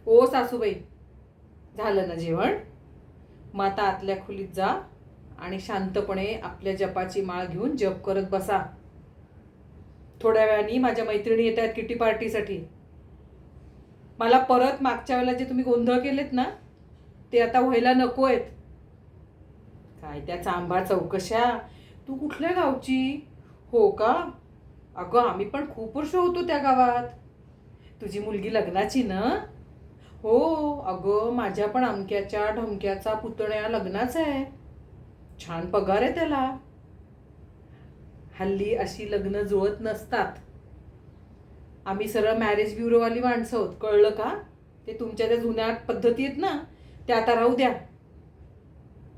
ओ सासूबाई, झालं ना जेवण? मग आता आतल्या खोलीत जा आणि शांतपणे आपल्या जपाची माळ घेऊन जप करत बसा. थोड्या वेळाने माझ्या मैत्रिणी येत आहेत किटी पार्टीसाठी. मला परत मागच्या वेळेला जे तुम्ही गोंधळ केलेत ना, ते आता व्हायला नको आहेत. काय त्या चांबा चौकशा. तू कुठल्या गावची? हो का? अगं आम्ही पण खूप वर्ष होतो त्या गावात. तुझी मुलगी लग्नाची ना? हो. अगं माझ्या पण अमक्याच्या ढमक्याचा पुतण्या लग्नाच आहे. छान पगार आहे त्याला. हल्ली अशी लग्न जुळत नसतात. आम्ही सरळ मॅरेज ब्युरोवाली माणसं आहोत, कळलं का? ते तुमच्या त्या जुन्या पद्धती आहेत ना, त्या आता राहू द्या.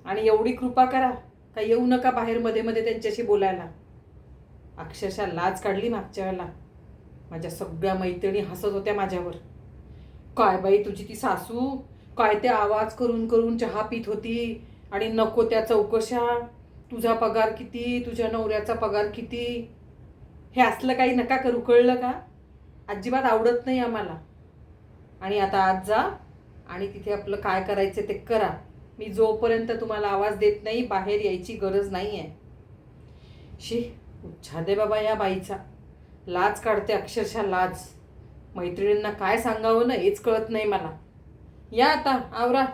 आणि एवढी कृपा करा का येऊ नका बाहेर मध्ये मध्ये त्यांच्याशी बोलायला. अक्षरशः लाज काढली मागच्या वेळेला. माझ्या सगळ्या मैत्रिणी हसत होत्या माझ्यावर. काय बाई तुझी ती सासू, काय ते आवाज करून करून चहा पित होती आणि नको त्या चौकशा. तुझा पगार किती, तुझ्या नवऱ्याचा पगार किती. हे असलं काही नका करू, कळलं का? अजिबात आवडत नाही आम्हाला. आणि आता आज जा आणि तिथे आपलं काय करायचं ते करा. मी जोपर्यंत तुम्हाला आवाज देत नाही बाहेर यायची गरज नाही आहे. शी, उच्छादे बाबा या बाईचा. लाज काढते, अक्षरशः लाज. मैत्रिणींना काय सांगावं ना हेच कळत नाही मला. या आता आवरा.